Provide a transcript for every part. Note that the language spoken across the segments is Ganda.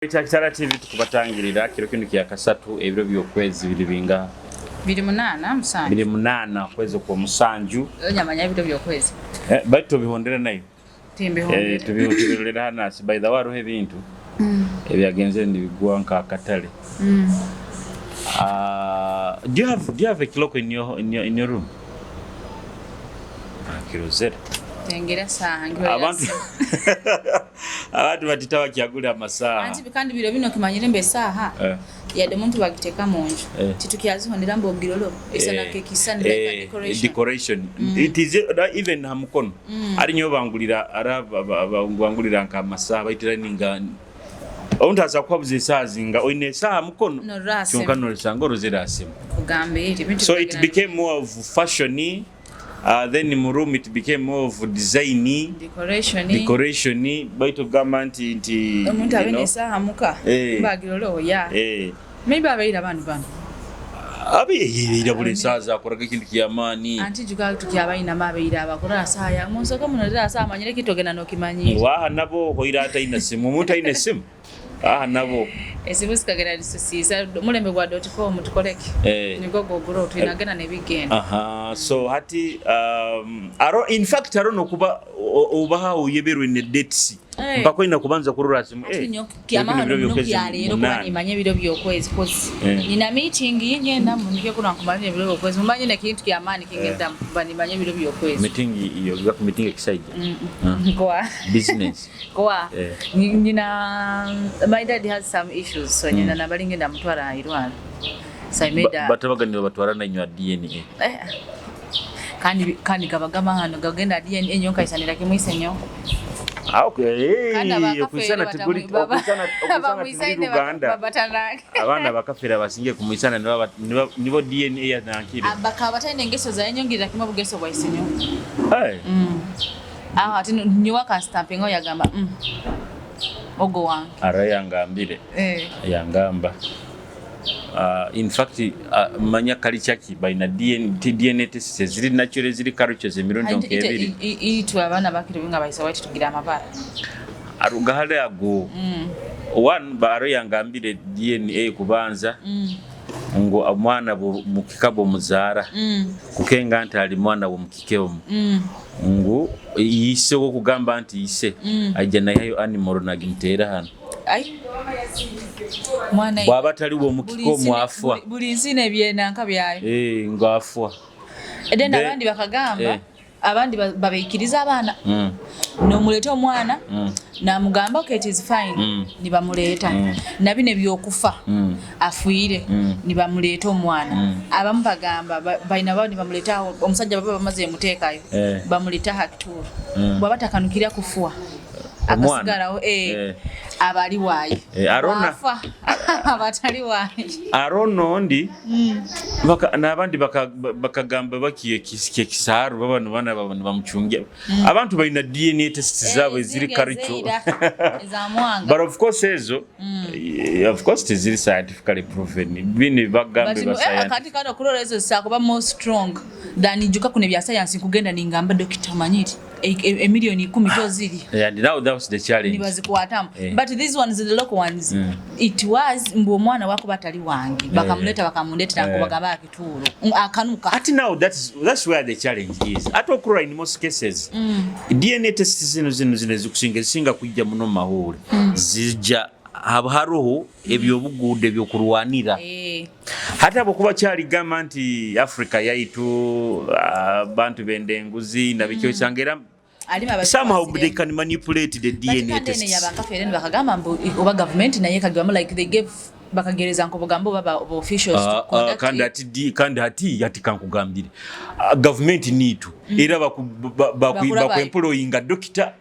Kitala TV tukubatangirira kiro kino kya kasatu ebiro by'okwezi bilibinga 28 kwezi kwa musanju nyamanya ebiro by'okwezi baito bihondera nayo timbe tubihondera hana by the way rohe bintu ebyagenze ndibigwa nka akatale do you have a clock in your room kirozera tengera sangi abantu batitawa kyagula amasaha anti bikandi biro bino kimanyire mbe saha yade muntu bagiteka munju titukyaziondera mbo girolo isana kekisana decoration it is even hamukono ari nyo bangulira bangulira nka amasaha bayitira ninga onta za kwabuze sazinga oine saha mukono cyonka no sangoro zirasema kugambe so it became more of fashion. Then in room it became more of design, decoration. Baito government inti. Umuntu abenesa hamuka. Bagirolo ya. Maybe abaira abantu bano. Abiyira buli saza akoraga kintu kyamani. Anti juga tukyabayina mabeira abakora saya. Munsoka munalira asa amanyire kitogena no kimanyire. Wa nabo hoira ata ina simu. Umuntu ina simu. Nabo. Esibuska gera disisa mulembe gwa .com tukoleke. Nigogo guro twinagena ne bigenda. So hati in fact no kuba obaha uyeberwe ne dates. Mpako ina kubanza kurura simu. Kiyama no kyale no kuba nimanye biro by'okwezi kozi. Nina meeting yingenda munike kuna kumalira biro by'okwezi. Mumanye na kintu kyamani kingenda kuba nimanye biro by'okwezi. Meeting iyo gwa meeting excited. Kwa Business. Kwa nina my dad has some issues so nina nabalingenda mutwara irwana. So I made batabaganira batwara na nywa DNA. Kandi kabagama hano gagenda DNA nyonka isanira kimwisenyo. Okay. Okwisana tiguri okwisana Uganda. Abana bakafira basinge kumwisana nibo DNA ya nankire. Abakabatane ngeso za nyongira kimwe bugeso bwa isenyo. Ati niwaka stamping oyagamba ogo wange. Arayangambire. Yangamba. In fact manya kalichaki baina DNA test ziri natural ziri cultures emirundi onkebiri itu abana bakiri binga bayisa wati tugira amabara arugahale ago one baro yangambire DNA kubanza ngo amwana mu kikabo muzara kukenga nti ali mwana wo mukikebo ngo yise wo kugamba nti yise ajja nayo animal nagimtera hano mwana bwabatali wo mukiko mwafwa buli nsine byenanka byayo ngafwa edenda abandi bakagamba abandi babikiriza abana no muleta omwana na mugamba okay it is fine ni bamuleta nabine byokufa afuire ni bamuleta omwana abamu bagamba baina babo ni bamuleta omusajja baba bamaze muteekayo bamuleta hakituru bwabatakanukira kufuwa akasigarawo abali wayi arona abatali wayi arono ndi nabandi bakagamba bakiye kisaru bana bamuchungia abantu baina DNA test zabo ziri karicho but of course ezo of course ziri scientifically proven bini bagambe basaya kati kana kulora ezo sakuba more strong than ijuka kune bya science kugenda ningamba Dr. Manyiri a million 10 tozili and now that was the challenge nibazikwatamu but these ones the local ones it was mbo mwana wako batali wangi bakamuleta bakamundeta ngo bagaba kituru akanuka at now that's where the challenge is at okura in most cases DNA test zino zikusinga kujja muno mahuri zija haruhu ebyobugude byokurwanira hata bokuba cyari gama nti Africa yaitu bantu bendenguzi na bikyo cyangera somehow they can manipulate the DNA test yabakafere bakagamba mbo oba government naye kagamba like they gave bakagereza nko bugambo baba officials kandi hati kankugambire government nitu era bakwemployinga doctor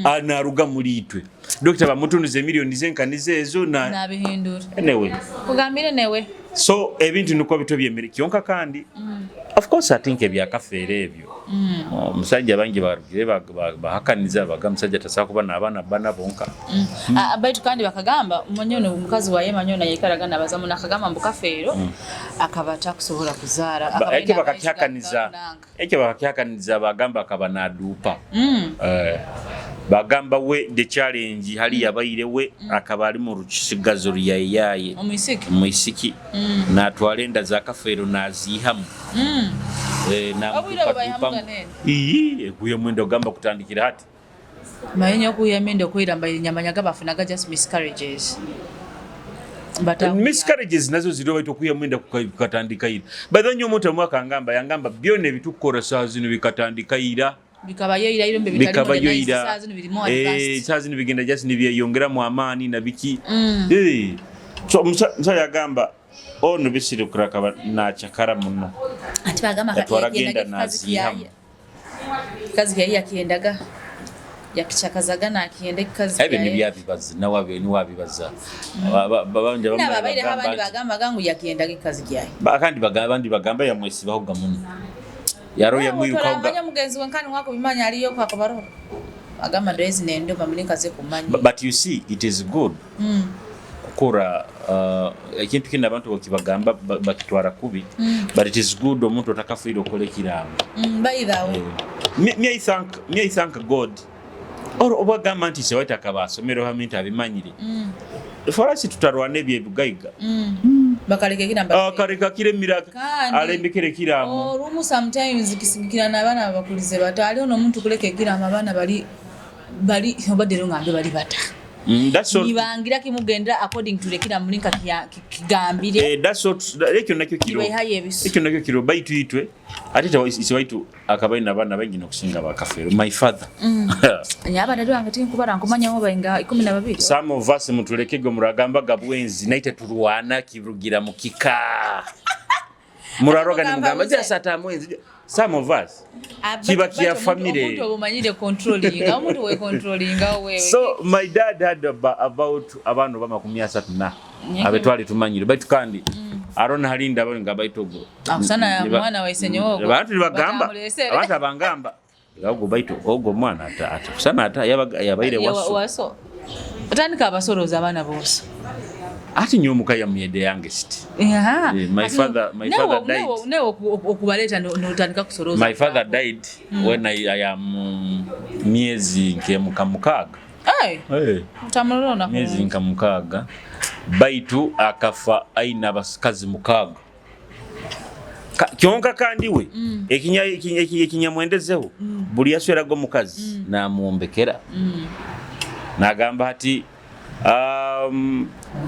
anaruga muri itwe doctor bamutunuze millions zenkanize ezo na bihindura anyway kugambire newe so ebintu nuko bitobyemere kyonka kandi of course I think ebyakafere ebyo omusajja bangi barugire bahakaniza bagamusajja tasakuba nabana bana bonka abaitu kandi bakagamba munyono mukazi wa Yema nyona yekaraga nabazamu nakagamba mbukafero akabata kusobola kuzara eke bakakyakaniza bagamba akaba nadupa bagamba we the challenge hali yabayire we akaba ali mu rukisigazo lyayaye muisiki natwala enda za kafeero nazihamu na kuya mwendo gamba kutandikira hati mayenya kuya mwendo kwira mbaye nyamanyaga bafunaga just miscarriages miscarriages nazo ziro baito kuya mwenda kukatandika ira badhanyo moto mwaka ngamba yangamba byone bitukora saa zino bikatandika ira bikabayoira iro mbe bitali saa zino birimo advanced saa zino bigenda just nibyongera mu amani na biki so msa yagamba ono bisire kurakaba na chakara muno ati bagamba yagenda nazihamu kazi yayi yakiendaga yakichakazaga na akiende kazi yayi ebe nibyabibaza nawabe niwabibaza babanje babaire abandi bagamba gangu yakiendaga kazi yayi bakandi bagabandi bagamba ya mwesi bahuga muno yaro ya mwiruka uganya mugenzi wankani wako bimanya aliyo kwa kabaro agamba doezi nendo bamulikaze kumanya but you see it is good kukora ikintu kina abantu bakibagamba bakitwara kubi but it is good omuntu otakafuira okole kiramo by the way me I thank God or obagamba nti se wata kabasomero haminta abimanyire for us tutarwana ebye bugaiga bakaleke kinamba kareka kire miraka alembekere kiramo rumu sometimes kisigikira nabana abakulize batali ono muntu kuleke kiramo abana bali obadero ngambe bali bata that's all nibangira kimugendera according to lekira mulinka kigambire that's what ekyo nakyo kiro baitu itwe atita isi waitu akabaina bana bengi nokusinga bakafero my father nyaba ndadu angati nkubara nkumanya ngo bainga 12 some of us mutulekego muragamba gabwenzi naite turwana kirugira mukika muraroga ni mugamba ja sata mwenzi some of us kiba kia family umuntu obumanyire controlling umuntu we controlling wewe so my dad had about abantu bamakumyasa na abetwali tumanyire baitu kandi arona halinda abantu ngabaitogo akusana mwana waisenyo ogo abantu bagamba abantu abangamba yago baito ogo mwana ata kusana ata yabaire waso utandika abasoroza abana bose ati nyomuka ya myede yange siti my father died newo okubaleta notandika kusoroza my father died when I am miezi nkemukamukaga utamulona miezi nkamukaga baitu akafa aina abasikazi mukaga kyonka kandi we ekinyamwendezeho buli yaswerago mukazi namuombekera nagamba ati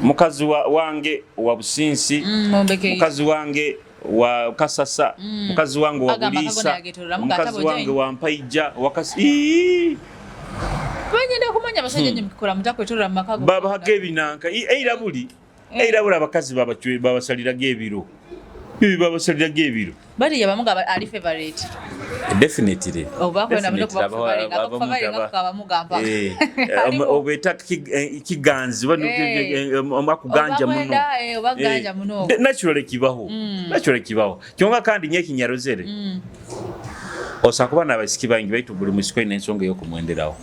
mukazi wange wa Businsi mukazi wange wa Kasasa mukazi wange wa Bulisa mukazi wange wa Mpaija wakasi banyenda kumanya basajja nyimukora mutakwetorera makago baba hagebinanka eira abakazi babasalira gebiro babasalira gebiro bali yabamuga ali favorite definitely obakwenda muno kubafaringa kabamugamba obeta kiganzi amakuganja muno obaganja muno naturally kibaho kyonga kandi nyekinyarozere osakuba nabasiki bangi baitu buli musiko ina ensonga yokumwenderawo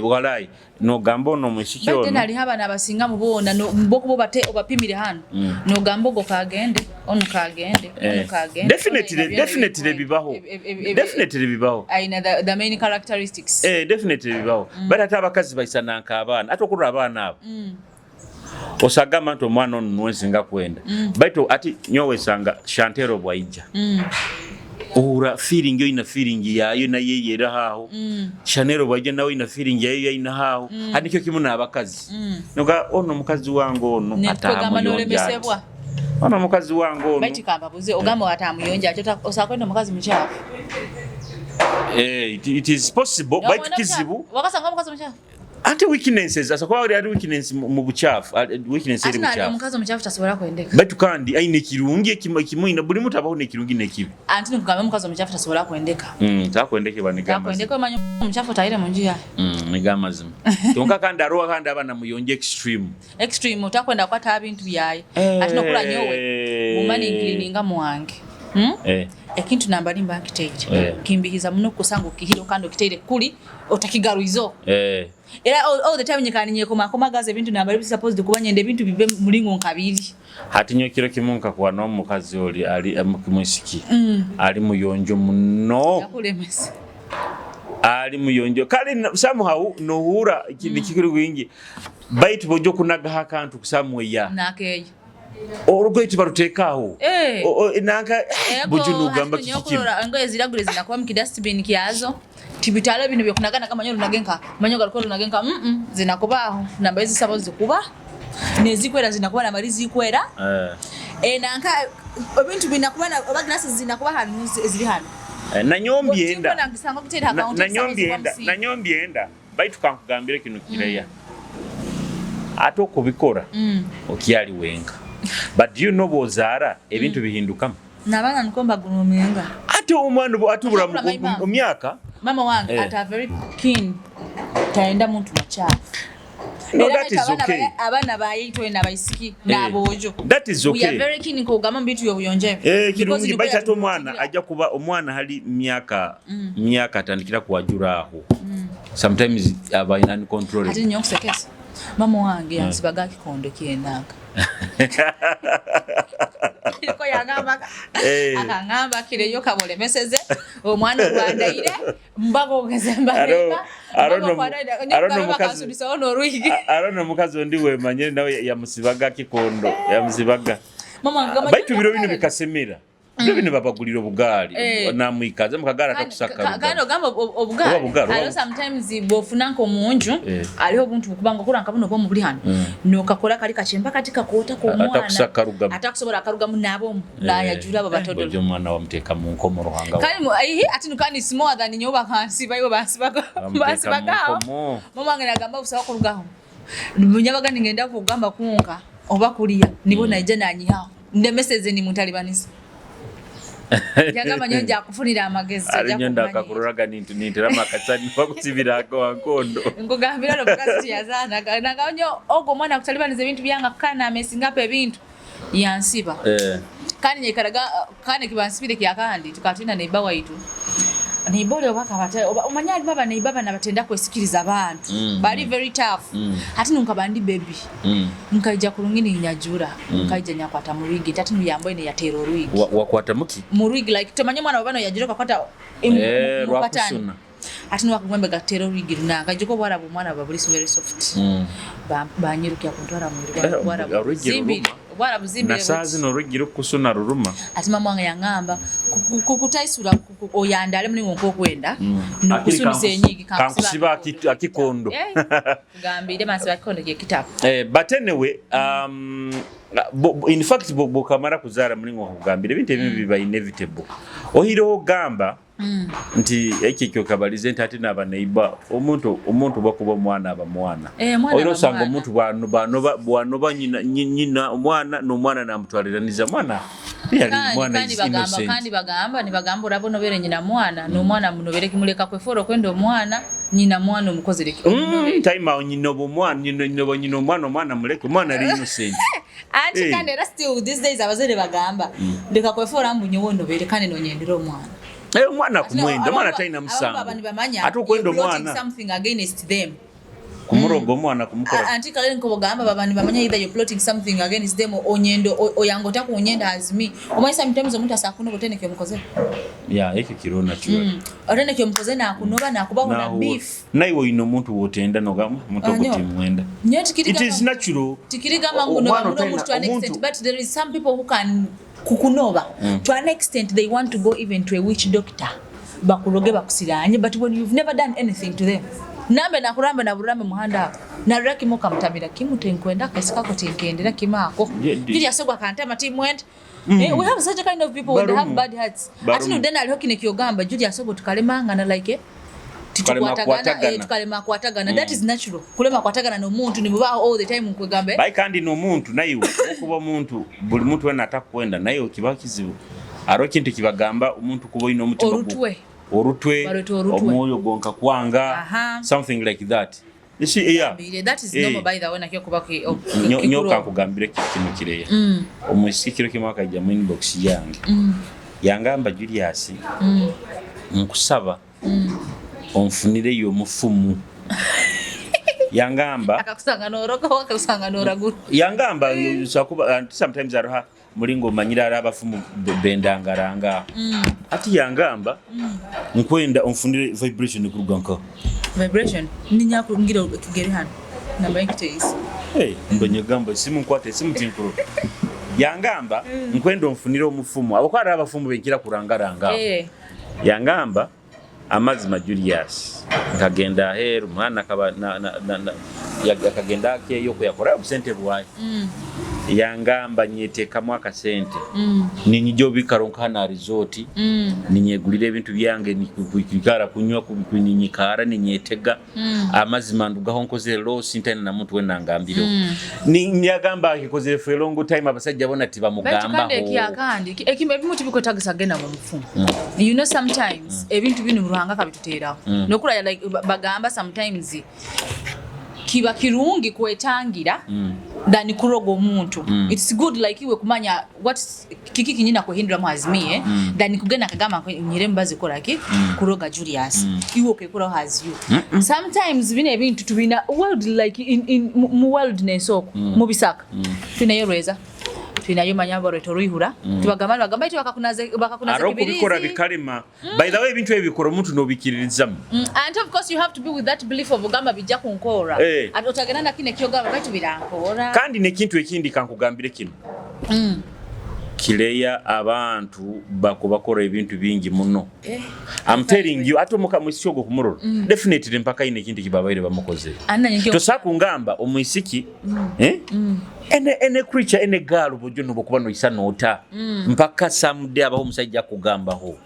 bwalai no gambo no musiki ono bate nali haba nabasinga mubona no mbokubo bate obapimire hano no gambo go kagende ono kagende definitely bibaho aina the main characteristics definitely bibaho but atabakazi baisananka abana atokura abana abo osagama nto mwana ono nwensinga kwenda baitu ati nyowe sanga Shantero bwaija ura feeling yo ina feeling yayo na yeyera haho Chanero bwaje nawe ina feeling yayo ina haho hanikyo kimuna abakazi noga ono mukazi wangu ono atamuyonja ono mukazi wangu ono baiti kamba buze ogamba atamuyonja chota osakwenda mukazi mchafu it is possible but kizibu wakasanga mukazi mchafu ati weaknesses asakwa ari weakness mu buchafu weakness eri buchafu mukazi mchafu tasobora kwendeka batu kandi aine kirungi kimuyina buli mutu abaho ne kirungi ne kibi anti nikugambe mukazi mchafu tasobora kwendeka takwendeke banigama takwendeka manyo mchafu taire munjia nigama zimu tonka kandi arowa kandi abana muyonje extreme utakwenda kwata abintu byaye ati nokula nyowe mumani cleaninga muwange ekintu nambali mbakiteje kimbihiza muno kusanga ukihiro kandi okiteire kuli otakigaruizo era all the time nyekaniye koma gaze bintu nambali supposed kubanyende bintu bibe mulingo nkabiri hati nyokiro kimunka kwa no mukazi oli ali amukimusiki ali muyonjo muno yakulemesa ali muyonjo kale somehow nohura nikikiri wingi baitu bojo kunaga akantu kusamweya nakeyo orugweti barutekaho nanka bojo nugamba kiki ngo ziragure zinakuba mu dustbin kiazo tibitalo bino byokunagana kama nyo nagenka manyo galikolo nagenka zinakubaho namba hizi sabo zikuba nezikwera zinakuba na malizi kwera nanka ebintu binakubana oba glasses zinakuba hanu ziri hano nanyombyenda baitu kankugambire kino kireya ate okubikora okyali wenga but you know bozara ebintu bihindukamu nabana nkomba gunomenga ate omwana atubura mu myaka mama wange ata very keen taenda muntu machafu. No, that is okay. Abana bayitwe nabayisiki nabojo. That is okay. We are very keen ko gama mbitu yobuyonje. Kirungi baita omwana ajja kuba omwana hali myaka atandikira kuwajura aho. Sometimes abayina ni control. Ati nyo kusekesa. Mama wange yansibaga kikondo kienanga. Ko yagamba akangamba kireyo kabole meseze omwana rwandaire mbago gezemba arono mukazi ndi wemanye nawe yamusibaga kikondo yamusibaga baitu biro bino bikasemera bino babagulira obugali namwikaze mukagara takusaka kano gamba obugali alo sometimes bofuna nko munju aliho buntu bukubanga kuranka buno bo mubuli hano nokakola kali kachemba katika kuota ko mwana atakusobola akarugamu nabo la yajura abo batodolo bojo mwana wamteka mu nkomo ruhanga kali ati nukani smaller than nyoba kansi bayo basibaga mama wange nagamba usaba kurugaho munyabaga ningenda kugamba kunka oba kuliya nibo naije nanyihaho ndemeseze ni mutalibanisa Yagamba nyonja kufunira amagezi ajja nyonda akakururaga nintira makasani bakusibira akondo ngogambira lo bukasi yazana naganyo ogo mwana kutalibaniza ebintu byanga kana mesingapo ebintu yansiba kani nyekaraga kane kibansibire kyakandi tukatina ne bawa itu ni bole obaka bata omanyali baba ne baba nabatenda kwesikiriza abantu bali very tough ati nunkabandi baby nkaija kulungini nyajura nkaija nyakwata murigi tati nuyambo ine ya terror wigi wakwata muki murigi like tomanye mwana babano yajira kwakwata rwakusuna ati nwakumwembe ga terror wigi nanga jiko bwara bumwana babuli very soft banyirukia kuntwara muri bwara zimbi bwara buzimbi nasazi no rugiro kusuna ruruma ati mama wange yangamba kukutaisura oyandale muli nko kwenda nokusumise enyigi kankusiba akikondo gambire masiba akikondo ye kitabu but anyway in fact bokamara kuzara muli nko kugambire bintu ebibi biba inevitable ohiro gamba nti ekyo kabalize ntati naba neighbor omuntu bakuba mwana abamwana oyiro sanga omuntu bwanoba nyina omwana n'omwana namutwaliraniza mwana yali mwana kandi bagamba ni bagamba urabo nobere nyina mwana n'omwana munobere kimuleka kweforo kwenda omwana nyina mwana omukozereke time awo nyina omwana nyina omwana muleke omwana ali innocent anti kandi era still these days abazere bagamba ndeka kweforo ambunye wonobere kandi nonyendera omwana mwana kumwenda mwana taina musanga atukwenda omwana something against them kumurogo mwana kumukora anti kale nko bagamba babani bamanya either you plotting something against them onyendo oyangota kunyenda azimi omaisa sometimes omuntu asakuno boteneke mukoze eki kirona chuwa oteneke mukoze na kunoba na kubaho na beef naiwo ino muntu wotenda nogamu muntu okuti mwenda it is natural tikiriga manguno muntu to an extent but there is some people who can kukunova to an extent they want to go even to a witch doctor bakuroge bakusiranye but when you've never done anything to them nambe nakuramba na burambe muhanda na raki moka mtamira kimutenkwenda kasika ko tinkendera kimako kiri yasogwa kantama team went we have such a kind of people when they have bad hearts atino dena aliho kine kyogamba judi yasogo tukalemanga na like tukalema kwatagana that is natural kulema kwatagana no muntu ni buba all the time nkwegambe bai kandi no muntu nayo okuba muntu buli muntu wena atakwenda nayo kibakizibu aro kintu kibagamba umuntu kubo ino mutima orutwe omwoyo gonka kwanga something like that you see that is normal by the way nakyo kubaki nyoka kugambire kintu kireya omusikiro kimwaka ija mu inbox yange yangamba Julius nkusaba onfunire yo mufumu yangamba akakusanga n'oroka akakusanga n'oragula yangamba sakuba sometimes aroha mulingo manyira abafumu bendangaranga ati yangamba nkwenda onfunire vibration kuruganka vibration ninya kungira kigere hano na mic taste mbonye gamba simu nkwate simu tinkuru yangamba nkwenda onfunire omufumu abakwara abafumu benkira kurangaranga yangamba amazima Julius nkagenda heru mwana kaba yakagenda ke yoko yakora obsente bwaye yangamba nyeteka mwaka sente ninyijo bikaronka na resort ninyegulire ebintu byange nikukikara kunywa kunyikara ninyetega amazima ndugaho nkoze loss intene na muntu wenangambiro ninyagamba akikoze for a long time abasajja bona tiba mugamba kandi ekimbe bimuti bikotagisa genda mu mfumu you know sometimes ebintu binu ruhanga kabitutera nokula like bagamba sometimes kiba kirungi kwetangira ndani kuroga omuntu it's good like iwe kumanya what kiki kinyina kuhindura mwazimie ndani kugenda kagama nyire mbazi kola ki kuroga Julius iwe okekora has you sometimes bine ebintu tubina world like in worldness ok mubisaka tunayereza tunayo manyaboro ruihura tubagamba bagamba iti bakakunaze kibirizi bikora bikalima by the way ebintu ebikora omuntu no bikiririzamu and of course you have to be with that belief of gamba bijja kunkora and otagena na kine kyogamba baitu birankora kandi nekintu ekindi kankugambire kino kileya abantu bakora ebintu bingi muno I'm telling you atomuka mwisyogo kumuroro definitely mpaka ine kintu kibabaire bamukoze tosaku ngamba omwisiki ene creature ene galu bojono bokuba no isa nota mpaka someday abaho musajja kugambaho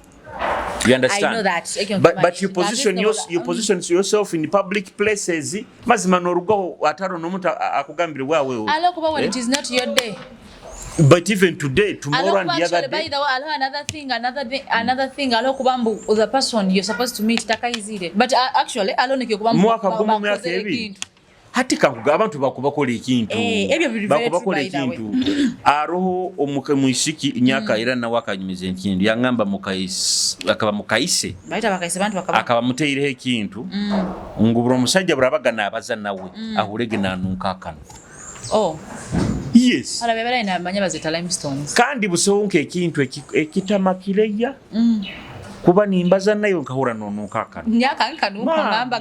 you understand I know that but you position yourself in public places mazima no rugo ataro no muta akugambire wawe alo kuba when it is not your day. But even today, tomorrow and the other day. By the way, another thing. Alo kubambu the person you're supposed to meet takaizire. But actually, alo nikubambu. Mwaka gumu myaka ebi. Hati kankuga abantu bakubakola ekintu. Bakubakola ekintu. Aroho omukemwishiki nyaka era na wakanyimize ekintu. Yangamba akaba mukaise. Baita bakaise bantu akaba muteire ekintu. Nguburo omusajja burabaga nabaza nawe. Ahulege nanunkakano. Oh. Yes. Ala bebera ina manya bazita limestones. Kandi busonke ekintu ekitamakireya. Kuba nimbaza nayo nkahura nonunkaka. Nyaka ngamba.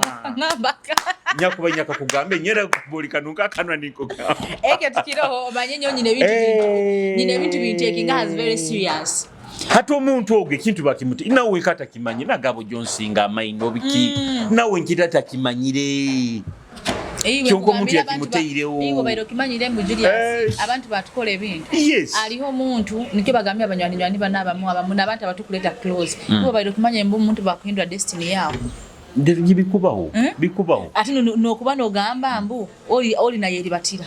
Nyakuba nyaka kugambe nyera kubolika nunkaka niko gamba. Eke tukiroho manyenyo nyine bintu bintaking has very serious. Hato omuntu oge ekintu bakimuti nawe kata kimanyi nagabo Johnsinga amaino biki nawe nkitata kimanyire. Kyonko muntu yakimuteirewo ingo bayiro kimanyire mu Julius abantu batukola ebintu aliho muntu nikyo bagambye abanywani banaba mu abamu nabantu abatukuleta close ingo bayiro kimanyire mbu muntu bakuhindura destiny yawo ndiri bikubaho ati no kuba no gamba mbu oli na yeri batira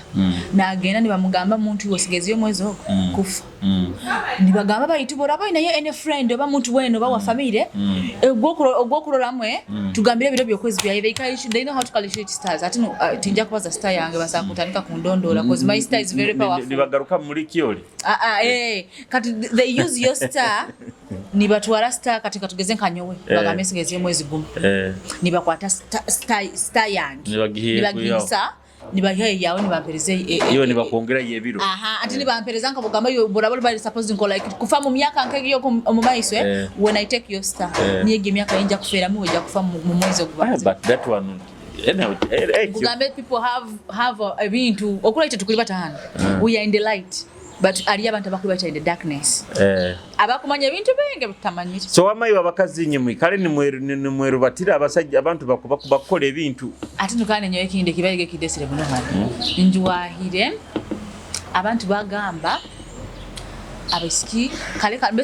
nagenda nibamugamba muntu yosigeze omwezi oko kufa nibagamba bayitubora boyina ye any friend oba muntu weno ba wa family ogwokuroramwe tugambire biro byokwezi bya they know how to calculate stars ati no tinja kubaza star yange basakutanika kundondola because my star is very powerful nibagaruka muri kyoli kati they use your star nibatwara star katika tugeze nkanyowe bagambe sigeze mwezi gumu nibakwata star yange nibagisa nibahiye yawe nibampereze iyo nibakongera yebiro ati nibampereza nkabugamba yo borabora bari supposed nko like kufa mu myaka nkege yo mu maiso when I take your star niye myaka inja kufera mu ujya kufa mu mwezi gubaza but that one Bugambe people have a bintu okulaita tukuli batahana we are in the light but ali abantu abakuli bacha in the darkness abakumanya ebintu benge bitamanyire so wamayi babakazi nyimwe kale ni mweru batira abasajja abantu bakola ebintu ati nukane nyoye kinde kibaige kidesire buno hano njwahire abantu bagamba abeski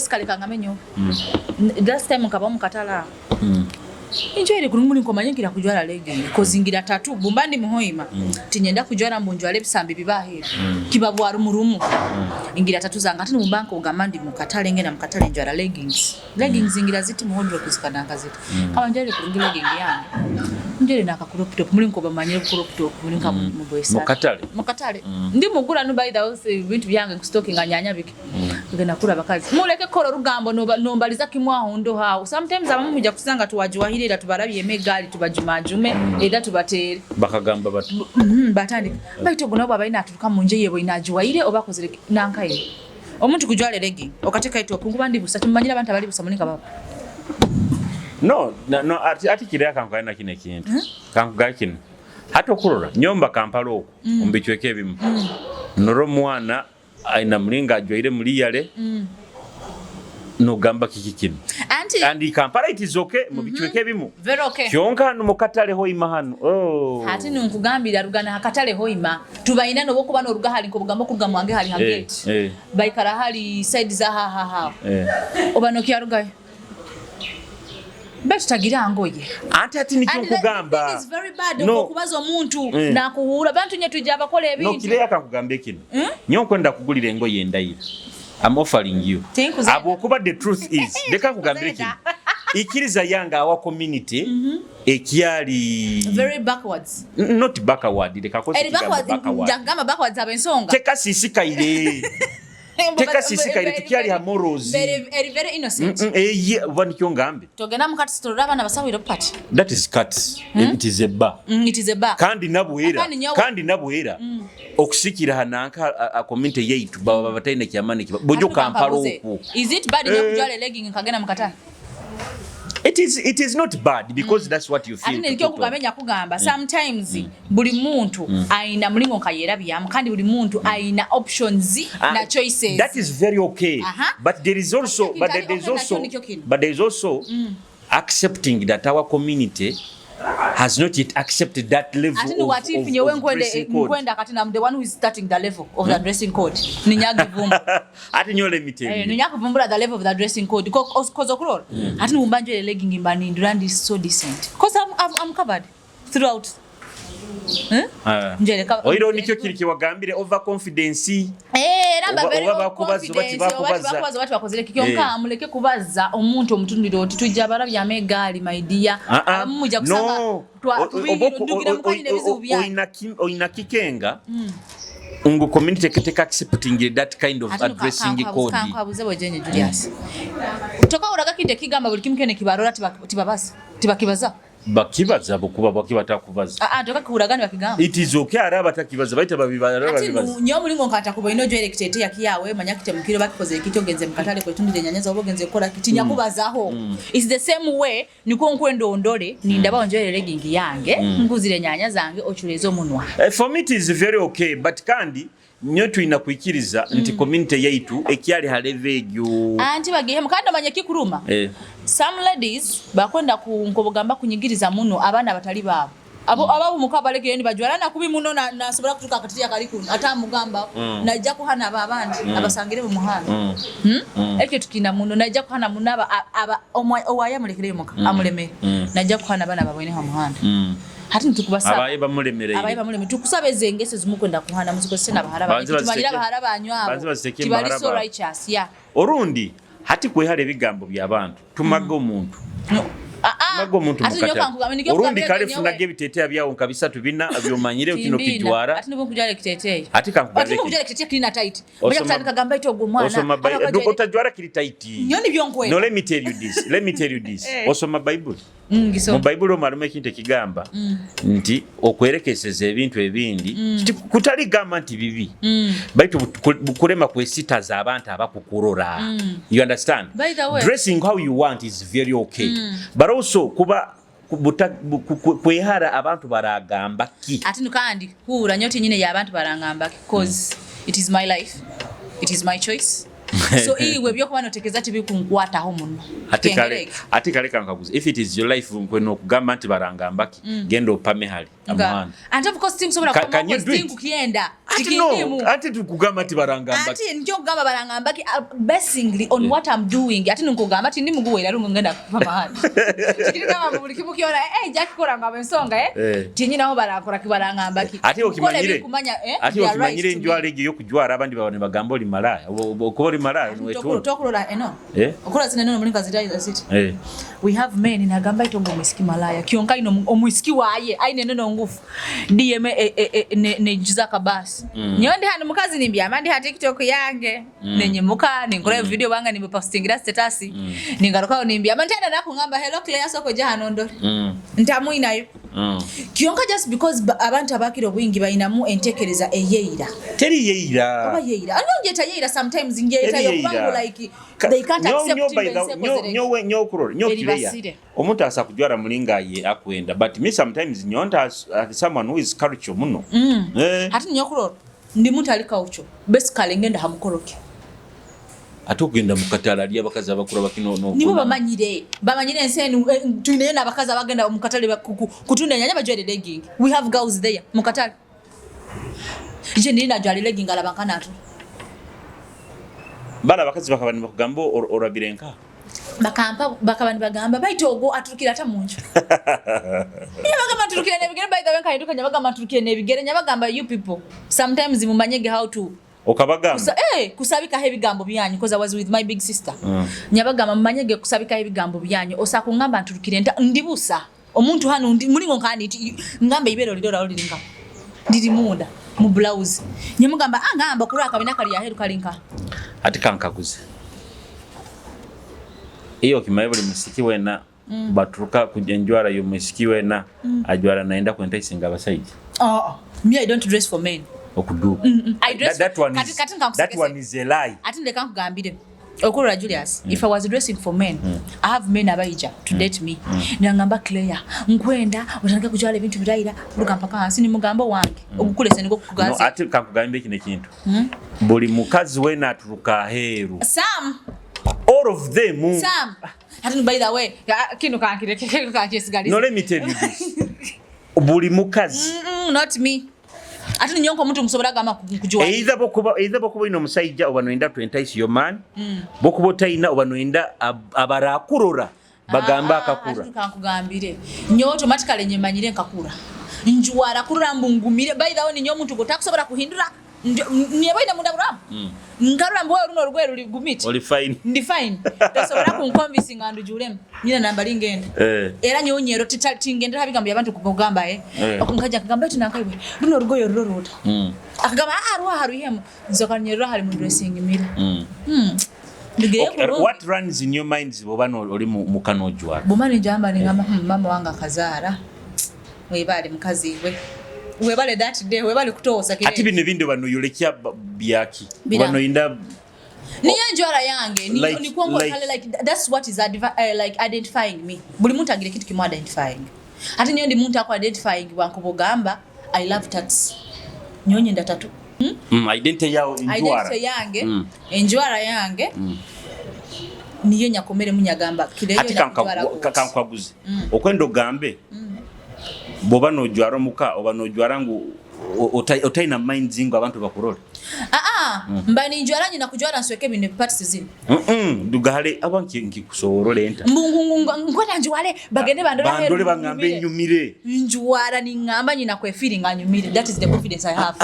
kale kangamenyo last time nkaba mukatala Injwere kurumuni nkomanyigira kujwara legging kozingira tatu bumbandi muhoima tinyenda kujwara mbunjwale bisambi bibahera kibabwara murumu ingira tatu zanga ati mumbanko ugamandi mukatale ngena mukatale njwara leggings ingira ziti muhodro kuzikananga ziti kama njwere kurungi legging yange njwere nakakurop top muri nkoba manyire kurop top muri nka muboyesa mukatale ndi mugura no by the house bintu byange stocking anyanya biki tugenda kulaba kazi muleke kola rugambo nombaliza kimwaho ndo hao sometimes abamu mujja kusanga tuwajuwahira era tubalabye emegali tubajumajume era tubatere bakagamba batu batandika baito gona baba ina atuka munje yebo inajuwahire obakozere nankaye omuntu kujwale legi okateka ito kunguba ndi busatu manyira abantu abali busamunika baba no ati kire akankaina kine kintu kankuga kino hata okurora nyomba Kampala okwo ombichweke ebimu noro mwana aina mlinga ajwaire muliyale no gamba kikikino and Kampala it is okay mubichweke ebimu very okay kyonka no mukatale hoima hano hati nunkugambira rugana hakatale hoima tubaina no bokuba no ruga hali nkobugamba kuga mwange hali hagate baikara hali side za ha obanokia rugayo Bestagira ngoye. Ati nikyo kugamba. It is very bad okubaza omuntu na kuhura bantu nye tujja bakola ebintu. No kile yakakugambe kino. Nyo kwenda kugulira engoye endayira. I'm offering you. Abo kuba the truth is. Deka kugambe kino. Ikiriza yanga our community ekiali very backwards. Not backward. Deka kosi backward. Jangama backwards abensonga. Teka sisika ile. Teka sisika ile tukiali ha morals. Very innocent. Vanikyo ngambe. Togena mukati store abana basawira party. That is cut. It is a bar. It is a bar. Kandi nabuhera. Okusikira hananka a community yaitu baba bataine kyamane kiba. Bojo Kampala oku. Is it bad enough kujwala legging nkagena mukata? It is not bad because that's what you feel. Ati nikyo kugamenya kugamba sometimes buli muntu aina mulingo nkayerabyamu kandi buli muntu aina options na choices. That is very okay. But there is also accepting that our community has not yet accepted that level of dressing code. I'm the one who is starting the level of the dressing code. Ninyagivumba. Ati nyole miteni. Ninyagivumba the level of the dressing code. Because okurora. Ati numbanje legging imbani ndurandi is so decent. Because I'm covered throughout. Oiro nikyo kiri kiwagambire overconfidence. Ramba very bakubaza watu bakozere kiyonka amuleke kubaza omuntu omutundiro oti tujja barabya megali my dear amujja kusanga ndugira mukani nebizu bya oina kikenga ungu community keteka accepting that kind of addressing code kankabuze bojenye Julius toka uraga kinde kigamba buli kimkene kibarora tibabasa tibakibaza bakibaza bokuba bakibata kubaza toka kuuragani bakigamba it is okay araba takibaza baita babibara babibaza nyo mulingo nkata kuba ino jo elected yakiyawe manyakite mukiro bakikoze ekito genze mukatale kwetundire nyanyaza obogenze kola kitinya kubazaho is the same way niko nkwendo ondole nindaba onjere legging yange nguzire nyanya zange ochulezo munwa for me it is very okay but kandi nyo tuina kuikiriza nti community yaitu ekiali halevegyo anti bagihe mukanda manyaki kuruma some ladies bakwenda ku nkobogamba kunyigiriza muno abana batali babo abo mukabaleke yeni bajwalana kubi muno na sobola kutuka akati ya kaliku atamugamba najja kuhana abandi abasangire mu muhanda eke tukina muno najja kuhana munaba owaya mulekere muka amuleme najja kuhana abana babone ha muhanda hati ntukubasaba abaye bamuleme tukusabeze ngese zimukwenda kuhana muziko sena baharaba tumanyira baharaba anywabo tibali so righteous orundi hati kwehale bigambo byabantu tumaga omuntu mago muntu mukata urundi kale funage bitetea byao kabisa tubina byomanyire kino kijwara ati nibo kujale kitetea ati kankubale ati kujale kitetea clean tight moja kutandika gamba ito gumwana otajwara kili tight nyoni byongwe no let me tell you this osoma bible mu bible omalume kinte kigamba nti okwerekeseza ebintu ebindi kutali gamba nti bibi baitu bukulema kwesita za abantu abakukurora you understand dressing how you want is very okay but also kuba kwehara abantu baragamba ki ati nukandi hura nyoti nyine ya abantu barangamba because it is my life, it is my choice. So iwe byo kubano tekeza tibi kunkwata ho muno ati kale kankabuza if it is your life kweno kugamba anti barangamba ki gendo opame hali amwana and of course things sobora kwa thing kienda tikimu ati tukugamba ati barangamba ati njo kugamba barangamba ki basically on what I'm doing ati nkugamba ati ndi muguwera rungu ngenda kupama hali tikiri kama buli kimukiona Jack koranga bensonga tinyina ho barakora kibarangamba ki ati okimanyire njwale yo kujwara abandi babone bagambo limalaya okobori malaya wetu tokulola okola zine neno mulinga zitayi za city we have men in agamba itongo mwisiki malaya kionka ino omwisiki waye aine neno ngufu DM ne jizaka basi nyonde hano mukazi nimbya amandi ha TikTok yange nenyemuka ninkola video banga nimepostingira status ningaruka nimbya amantenda nakungamba hello Claire soko jahano ndo ntamuinayo kionka just because abantu abakiro bwingi bayinamu entekereza eyeira teri yeira aba yeira anonje tayeira sometimes ngeyita yo kwangu like they can't accept nyo Claire omuntu asa kujwara mulinga ye akwenda but me sometimes nyonta someone who is culture muno hati nyokuroro ndi muntu ali kaucho basically ngenda hamukoroke atugenda mukatala ali abakazi abakura bakino no nibo bamanyire ensenu tunene nabakazi abagenda mukatale kutunda nyanya bajwere legging we have girls there mukatale je ndi najwale legging alabankana atu bana bakazi bakabani bakugambo orabirenka bakabani bagamba baitogo aturukira ata munju nyabagamba aturukira nebigere by the way kayiduka nyabagamba aturukira nebigere nyabagamba you people sometimes mumanyege how to okabagamba kusabika hebigambo byanyu because I was with my big sister nyabagamba mumanyege kusabika hebigambo byanyu osaka ngamba aturukire ndibusa omuntu hano mulingo nkani ngamba ibero lidora liringa ndiri munda mu blouse nyamugamba angamba kuri akabina kali ya heru kalinka ati kankaguze iyo kimaye buli musiki wena baturuka kujenjwara yo musiki wena ajwara naenda kwenta isinga abasaiji me I don't dress for men okudu I dress that one is a lie ati ndeka nkugambire okura Julius if I was dressing for men I have men abaija to date me nangamba Claire nkwenda utanaka kujwala ibintu biraira rukampaka hasi ni mugambo wange okukulese niko kugaza no ati kakugambe kine kintu buli mukazi wena aturuka heru all of them ati by the way kino kankire sigari no let me tell you this buli mukazi not me ati nyonko muntu musobora gama kujwa either bokuba ino musajja obanoenda to entice your man bokuba taina obanoenda abarakurora bagamba akakura ati kankugambire nyo automatically nyemanyire nkakura njwara kuramba ngumire by the way ni nyo muntu gotakusobora kuhindura niye boina munda kuram nkarura mbo runo rugwe ruri gumiti oli fine ndi fine tosobora kunconvince ngandu julem nyina namba lingenda era nyo nyero titingenda habigambo yabantu kugamba okunkaja kagamba tunakaiwe runo rugoyo rurota akagamba arwa haruyemo nzokanyero hali mu dressing mirror what runs in your minds bobano oli mu kanojwa bomani jamba ngamba mama wanga kazara webale mukazi webale that day webale kutosa kile ati bino bindi bano yolekia byaki bano inda niye njwara yange ni kwongo like that's what is like identifying me buli muntu agire kitu kimu identifying ati niyo ndi muntu akwa identifying wankubogamba I love tats nyonye ndatatu identity yao njwara yange niyo nyakomere munyagamba kile yo kankwaguze okwendo gambe boba no jwara muka oba no jwara ngu otaina mind zingo abantu bakurole mbani njwara nyina kujwara nsweke bine parts zini dugale abanki ngikusoborole enta ngona njwale bagende bandole bangambe nyumire njwara ni ngamba nyina kwe feeling anyumire that is the confidence I have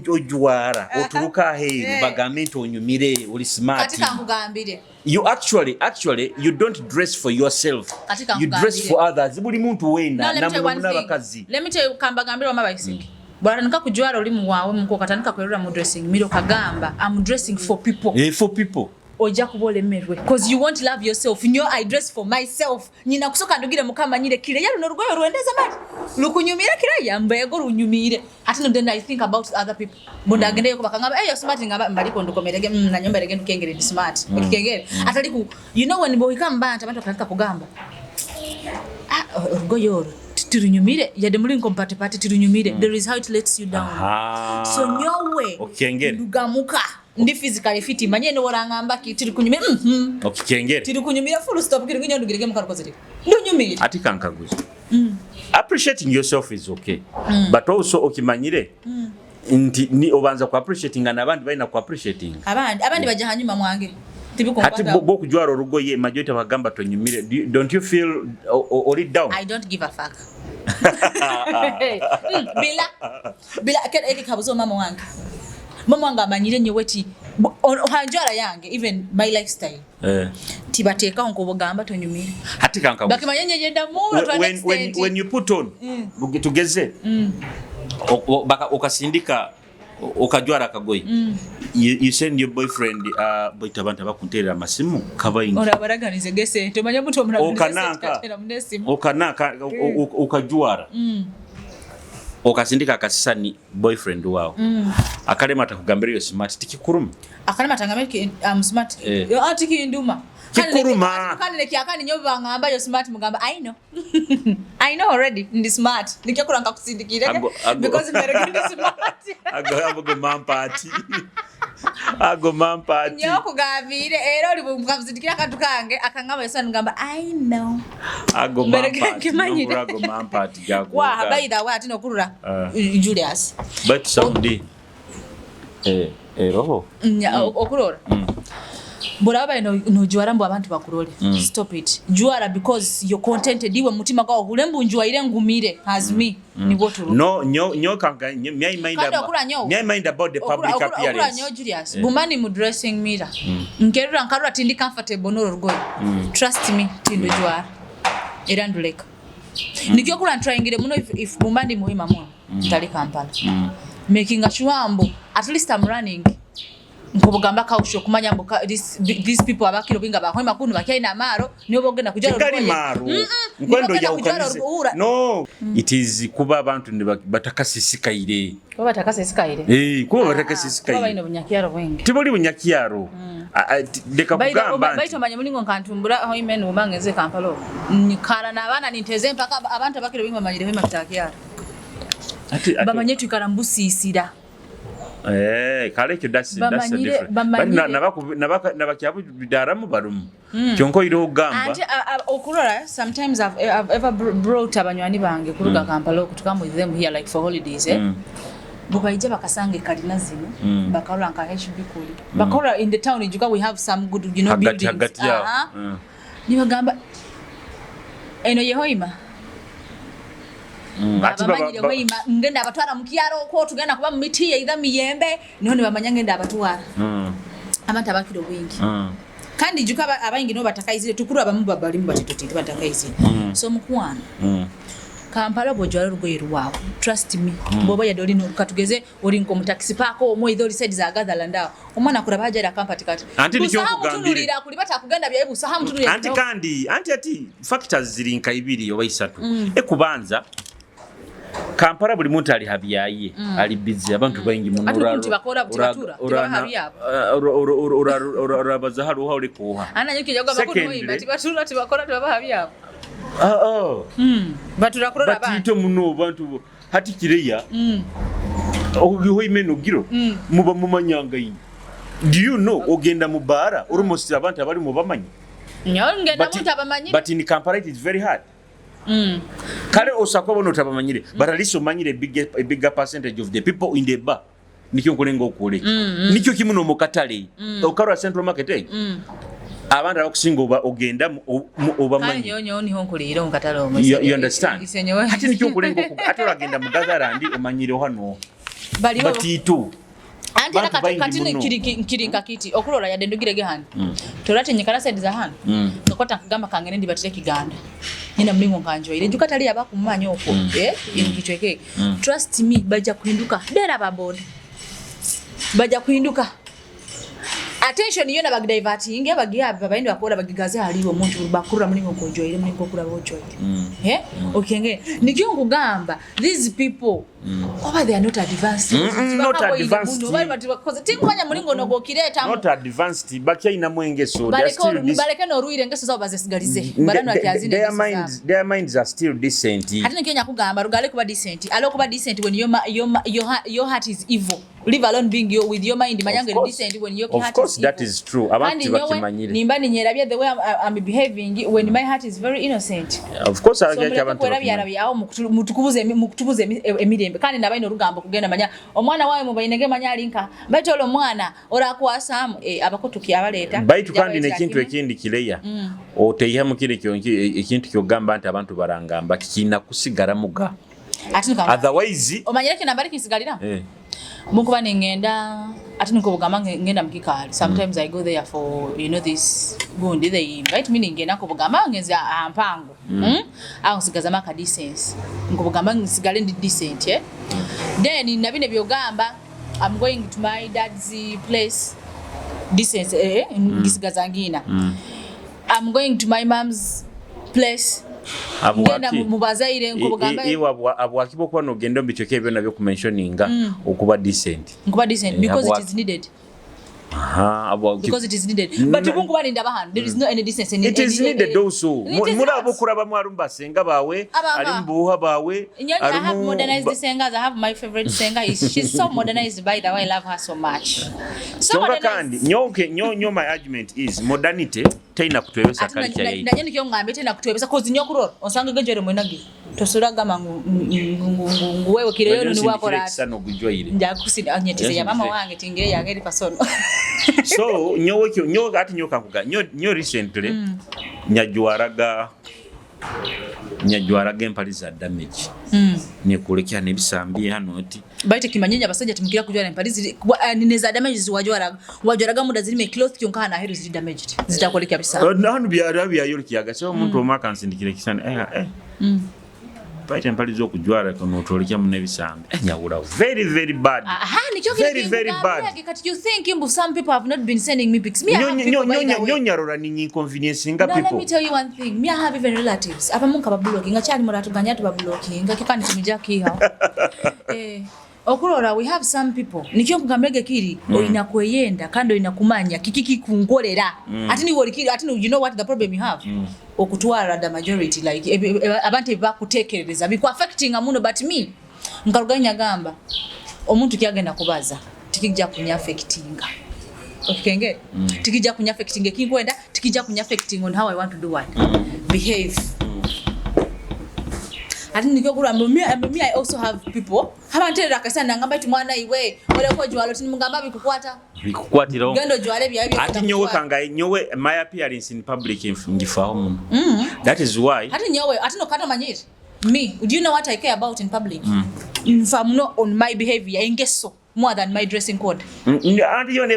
ojwara oturuka heru bagamento onyumire oli smart katika nkugambire you actually you don't dress for yourself you dress for others buli muntu wena na bakazi let me tell you kambagambire wa mabaisiki bora nika kujwara oli muwawe muko katanika kwerura mu dressing miro kagamba I'm dressing for people for people oja kubole merwe because you won't love yourself nyo I dress for myself nyina kusoka ndugire mukama nyire kire yaro no rugoyo ruendeza mali lukunyumira kire yambego runyumire ati no then I think about other people bunda agende yoko bakangaba you're smart ngaba mbaliko ndukomerege na nyomba rege ndukengere smart ukigengere ataliku you know when boy come back abantu katika kugamba rugoyo tirunyumire yade muri incompatible party tirunyumire there is how it lets you down so nyowe ukigengere ndugamuka ndi physically fit manye no warangamba kitiri kunyumira okikengere tiri kunyumira full stop kiri nginya ndugirege mukarukozere ndunyumira ati kankaguze appreciating yourself is okay but also okimanyire nti ni obanza ku appreciating abandi baina ku appreciating abandi baje hanyuma mwange hati bo kujwara urugoye majority bagamba tonyumire don't you feel all down I don't give a fuck bila kene eki kabuzo mama wange amanyire nyeweti hanjala yange even my lifestyle tibateekawo nkobogamba tonyumira hati kanka bakimanya nyenda mu when you put on tugeze okasindika okajwara kagoyi you send your boyfriend boita abantu abakunterera amasimu kabayingi ora baraganize gese tomanya muto okananka okajwara okasindika akasani boyfriend wao akalema atakugambira yo smart tikikuruma akalema tangameke smart yo atiki nduma kikuruma kanile kyakani nyo bangamba yo smart mugamba I know already ndi smart nikikuranga kusindikire because mberegende smart ago mampati nyo kugavire era oli bumukazindikira kantu kange akangamba yesana ngamba I know ago mampati jago wa by the way atino kurura Julius but someday roho okurora Buraba no juara mbo abantu bakurole stop it juara because you're contented iwe mutima kwa hulembu njua ile ngumire as me ni botu no kanga my mind about the public appearance okura nyo Julius bumani mu dressing mirror nkerura nkarura tindi comfortable no rugoye trust me tindo juara iranduleka nikyo kula tryingire muno if bumandi muhima muno tali Kampala making sure mbo at least I'm running nkobogamba kausho kumanya mboka these people abakiro binga bahwema kunu bakyaina maro niyo bogenda kujara kali maro nkwendo ya ukanize no it is kuba abantu batakasisikaire kuba batakasisikaire kuba batakasisikaire kuba ino bunyakyaro bwenge tiboli bunyakyaro deka kugamba baito manya mulingo nkantumbura aho imene umangeze Kampala nikara nabana niteze mpaka abantu abakiro binga manyire hema kitakyaro bamanye tukarambusi isira kale kyo that's different nabakyabu bidaramu barumu kyonko iro gamba and okurora sometimes I've ever brought abanywani bange kuruga Kampala okutuka with them here like for holidays bubaije bakasange kalina zino bakarura nka HB kuli bakarura in the town ijuka we have some good buildings niba gamba eno yehoima ngenda abatwara mukyaro ko tugenda kuba miti either miyembe niho nibamanya ngenda abatwara amata bakiro bwingi kandi juka abayingi no batakaizire tukuru abamu babali mu batitoti batakaizire so mukwana Kampala bojwara rugoyeru wawo trust me boba yadoli no katugeze ori nko mu taxi park omo idoli side za gather ndao omwana kuraba hajira kampati kati anti nikyo kugambira kuli batakugenda bya ebusa hamu tunulira anti kandi ati factors ziri nka ibiri oba isatu ekubanza Kampala buli muntu ali habyaye ali busy abantu bayingi munura urabaza haru hauri kuha ana nyuki jago bakuru moyimba tibatura tibakora tibahabya batura kurora abantu batito muno bantu hati kireya ogiho imeno giro muba mumanyanga yini do you know ogenda mubara almost abantu abali mubamanyi ngenda muntu abamanyi but in Kampala it is very hard kale osako bono tabamanyire but at least omanyire a bigger percentage of the people in the bar nikyo nkolengo okole nikyo kimuno mukatale okarwa central market abantu abakusinga ogenda obamanyi nyonyo niho nkulira mukatale omo you understand hati nikyo nkolengo atora agenda mugazarandi omanyire hano batito anti nakati kirinka kiti okulola ya dendugire gehani torate nyekala side za hano ngakota kugamba kangene ndi batire kiganda nina mlingo kanjo ile juka tali abakumanya okwo kichweke trust me baja kuhinduka dera babona baja kuhinduka attention yona bagdiverting abagiya babaindi bakola bagigaze haliwo muntu bakura mlingo konjo ile mlingo kula bocho ile okenge nikyo ngugamba these people over they are not advanced not advanced because tingwanya mlingo nogo kireta not advanced bakya ina mwenge so they still baleke no ruire ngeso zabo bazesigalize barano atyazine their minds are still decent hati nikyo nyakugamba rugale kuba decent alo kuba decent when your heart is evil leave alone being with your mind manyange decent when your heart is evil. Of course that is true abantu bakimanyire nimbani nyerabye the way I'm behaving when my heart is very innocent of course abajya abantu yarabyawo mukutubuze emirembe kandi nabaino rugambo kugenda manya omwana wawe mubayinege manya linka batolo mwana orakwasam abakotuki abaleta baitu kandi nekintu ekindi kileya oteyiha mukire kyonki ekintu kyogamba nti abantu barangamba kina kusigara muga atinuka otherwise omanyire kinambari kisigalira Munkuba ningenda ati nkobugamba ngenda mukikali. Sometimes I go there for this gundi they invite me ningenda nkobugamba ngeza ampango. Aho sigaza maka decency. Nkobugamba ngisigale ndi decent Then nabine byogamba I'm going to my dad's place decent ngisigaza ngina. I'm going to my mom's place. Ngenda mubazaire nkobugamba abwakibo kwa no gendo bichoke byo nabyo kumentioninga okuba decent because it is needed. Because it is needed. But bunkuba ninda bahano there is no any decency it is needed also. Mura bokuraba mwarumba senga bawe ari mbuha bawe I have modernized the singers. I have my favorite singer. She's so modernized, by the way. I love her so much. So kandi nyo my argument is modernity taina kutwebesa culture yetu. Nanye nikyo ngambe taina kutwebesa cause nyo kurora osanga gejere mwenagi tosuraga wewe kireyo ni wako ra sana gujwaire njakusidi anyeteze ya mama wange tingire yageri pasono. So nyo ati nyo kakuga nyo recently nyajwaraga empali za damage ni kulekya nebisambi hano ati baite kimanyenya basajja timukira kujwara empali neza damage wajwaraga muda zirime cloth kyonka na hero ziri damaged zitakolekya bisambi nanu bya yolkiyaga so omuntu omaka nsindikire kisana baite empali zo kujwara kono tolekya mu nebisambi nyawula very very bad very bad. You think some people have not been sending me pics. Me nyarora ni inconvenience nga people. Let me tell you one thing. Me I have even relatives. Apa munka ba blocking. Ngachali muratu ganyatu ba blocking. Ngakikani timijaki hao. Okurora we have some people. Nikyo kugamege kiri inakweyenda kando inakumanya kikiki kungolera. Ati ni worikiri ati you know what the problem you have. Okutwara the majority like abantu bakutekereza biku affecting amuno but me nkaruganya gamba omuntu kyagenda kubaza tikijja kunya affectinga okenge tikijja kunya affectinga kinkwenda tikijja kunya affecting on how I want to do what behave. Ati nikyo me I also have people habantera kasana ngamba ati mwana iwe ole ko jwalo tini mungamba bikukwatira gendo jwale bya ati nyowe kanga nyowe my appearance in public ngifaho muno that is why ati nyowe ati no kata manyiri me do you know what I care about in public if I'm not on my behavior ingeso more than my dressing code ati yo ne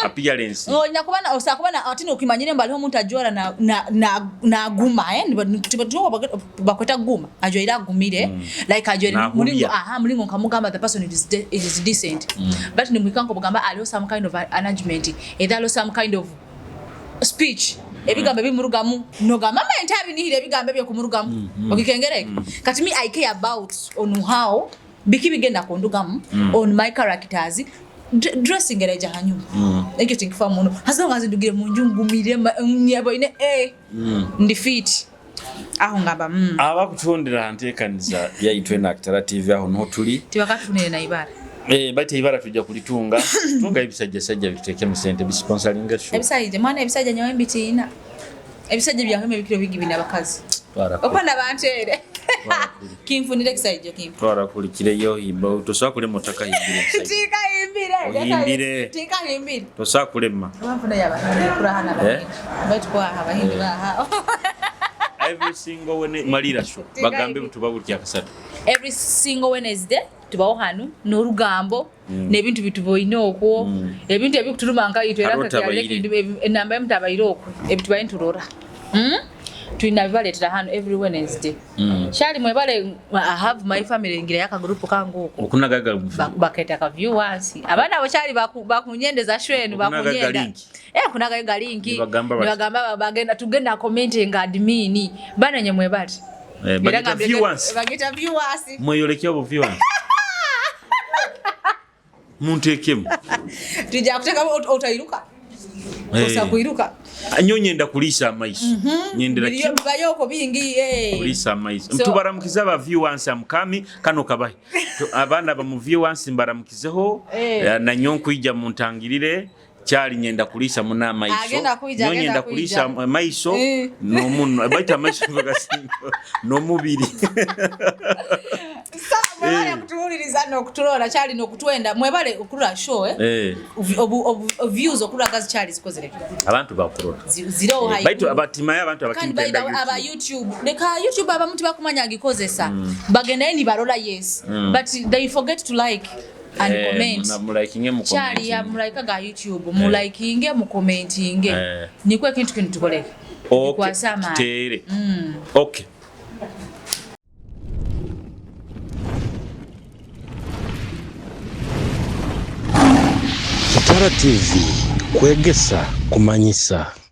appearance nakubana osakubana ati no kimanyire mbali omuntu ajora na guma tibatuwa bakweta guma ajoira gumire like ajoira mulingo kamugamba the person is decent but ni mwikanko bugamba alio some kind of arrangement either some kind of speech ebigambe bimurugamu nogama mama entabi nihire ebigambe byo kumurugamu okikengereke kati me I care about on how bikibigenda kondugamu on my characters dressing ereja hanyuma ekiting fa muno hazonga zidugire munjungu mirema nyabo ine ndi fit aho ngamba abakutondera ntekaniza yaitwe na Actor TV aho no tuli tibakatunene na ibara baite ibara tujja kulitunga tunga ebisajja biteke mu sente bisponsoringa show ebisajja nyawembi tina ebisajja byaheme bikiro bigibina bakazi okwana bantere kimfunire kisajja kimfu twara kulikire yo himba tosa kule motaka himbire tika himbire tosa kulema bafuna yaba kurahana baitu kwa abahindi baha every single when malira show bagambe butuba burya kasatu every single Wednesday tubaho hanu n'orugambo n'ebintu bituboine okwo ebintu ebikuturumanga itwera kakya enamba emutabayiro okwo ebitubaye nturora tuina bibaletera hano every Wednesday shali mwebale I have my family ngira yaka group kangu okunagaga baketa ka viewers abana abo shali bakunyendeza shweni bakunyenda kunagaga linki bagamba bagenda tugenda commenting admin bana nyemwe bati bageta viewers mweyolekya obo viewers muntekemu tujja kuteka otairuka kosa kuiruka anyonyenda kulisa amaiso nyendera kiyo bayoko bingi kulisa amaiso mtubaramukiza aba viewers amkami kano kabaye abana ba mu viewers mbaramukizeho na nyonko ija muntangirire cyali nyenda kulisa muna amaiso nyonyenda kulisa amaiso no munno baita amaiso bagasingo no mubiri kutuuliriza n'okutulola kyali n'okutwenda mwebale okulula show views okulula gazi kyali zikozere abantu bakulola zero high baitu abatimaye abantu abakintenda aba YouTube leka YouTube abamuntu bakumanya agikozesa bagenda ni balola yes but they forget to like and comment kyali ya mulike ga YouTube mulike mu commenting nikwe kintu kintu tukoleke kwa sama tere okay Kitara TV kwegesa kumanyisa.